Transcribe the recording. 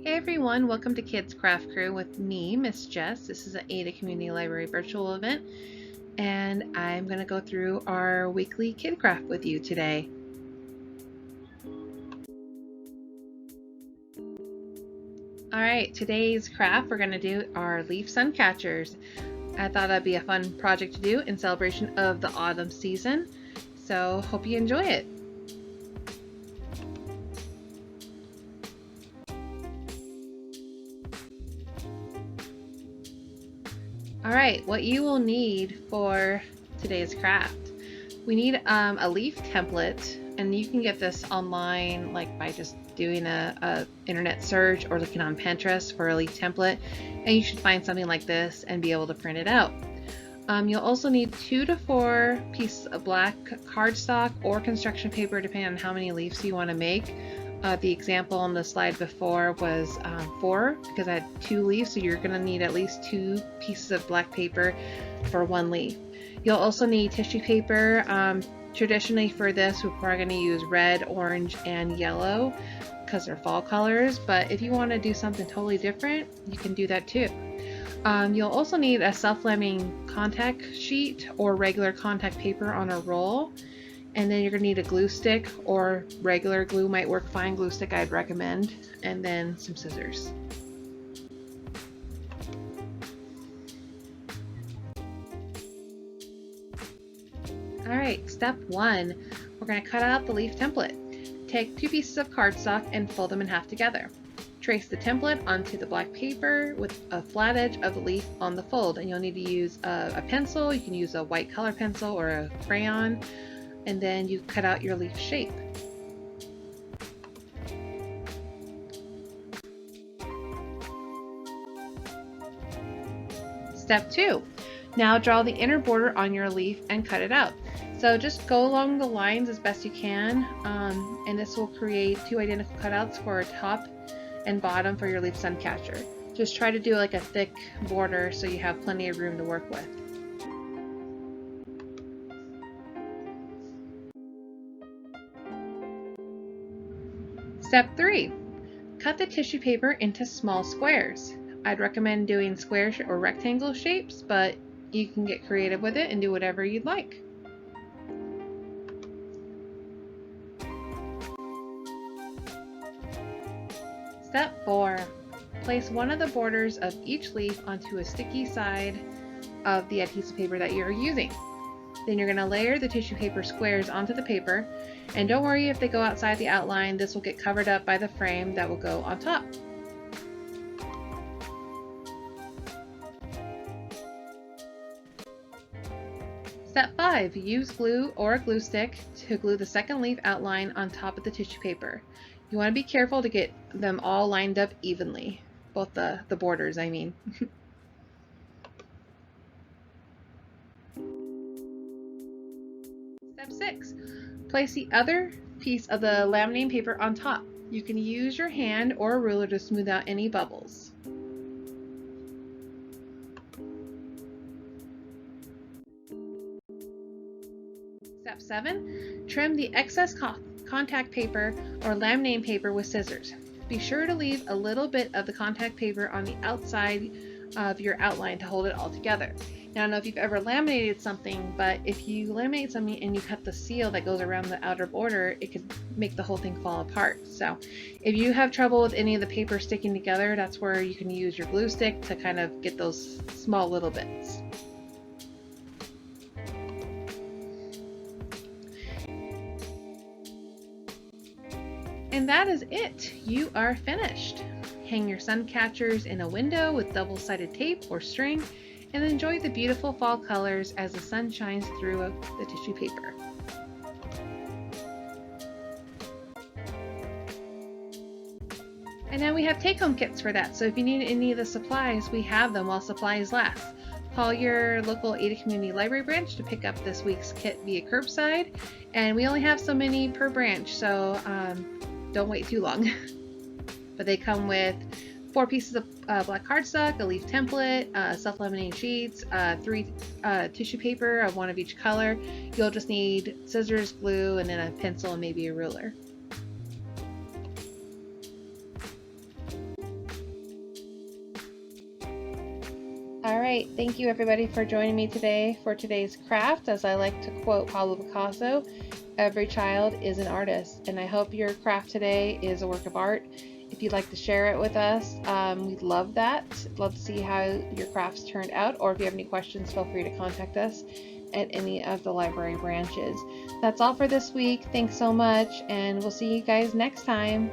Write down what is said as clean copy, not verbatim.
Hey everyone, welcome to Kids Craft Crew with me, Miss Jess. This is an Ada Community Library virtual event, and I'm going to go through our weekly kid craft with you today. Alright, today's craft we're going to do are Leaf Suncatchers. I thought that'd be a fun project to do in celebration of the autumn season, so hope you enjoy it. Alright, what you will need for today's craft. We need a leaf template, and you can get this online like by just doing a internet search or looking on Pinterest for a leaf template, and you should find something like this and be able to print it out. You'll also need 2 to 4 pieces of black cardstock or construction paper depending on how many leaves you want to make. The example on the slide before was 4 because I had 2 leaves, so you're going to need at least 2 pieces of black paper for 1 leaf. You'll also need tissue paper. Traditionally for this we're probably going to use red, orange, and yellow because they're fall colors, but if you want to do something totally different, you can do that too. You'll also need a self-laminating contact sheet or regular contact paper on a roll. And then you're going to need a glue stick, or regular glue might work fine. Glue stick I'd recommend. And then some scissors. Alright, step 1. We're going to cut out the leaf template. Take 2 pieces of cardstock and fold them in half together. Trace the template onto the black paper with a flat edge of the leaf on the fold. And you'll need to use a pencil. You can use a white color pencil or a crayon. And then you cut out your leaf shape. Step 2. Now draw the inner border on your leaf and cut it out. So just go along the lines as best you can, and this will create 2 identical cutouts for top and bottom for your Leaf Suncatcher. Just try to do like a thick border so you have plenty of room to work with. Step 3. Cut the tissue paper into small squares. I'd recommend doing square or rectangle shapes, but you can get creative with it and do whatever you'd like. Step 4. Place one of the borders of each leaf onto a sticky side of the adhesive paper that you're using. Then you're going to layer the tissue paper squares onto the paper, and don't worry if they go outside the outline, this will get covered up by the frame that will go on top. Step 5. Use glue or a glue stick to glue the second leaf outline on top of the tissue paper. You want to be careful to get them all lined up evenly, both the borders I mean. Step 6. Place the other piece of the laminating paper on top. You can use your hand or a ruler to smooth out any bubbles. Step 7. Trim the excess contact paper or laminating paper with scissors. Be sure to leave a little bit of the contact paper on the outside of your outline to hold it all together. Now, I don't know if you've ever laminated something, but if you laminate something and you cut the seal that goes around the outer border, it could make the whole thing fall apart. So if you have trouble with any of the paper sticking together, that's where you can use your glue stick to kind of get those small little bits. And that is it. You are finished. Hang your sun catchers in a window with double-sided tape or string, and enjoy the beautiful fall colors as the sun shines through the tissue paper. And now we have take-home kits for that, so if you need any of the supplies, we have them while supplies last. Call your local Ada Community Library branch to pick up this week's kit via curbside, and we only have so many per branch, so don't wait too long. But they come with 4 pieces of black cardstock, a leaf template, self-laminating sheets, 3 tissue paper of 1 of each color. You'll just need scissors, glue, and then a pencil and maybe a ruler. right, thank you everybody for joining me today for today's craft. As I like to quote Pablo Picasso, every child is an artist, and I hope your craft today is a work of art. If you'd like to share it with us, we'd love that. Love to see how your crafts turned out, or if you have any questions, feel free to contact us at any of the library branches. That's all for this week. Thanks so much, and we'll see you guys next time.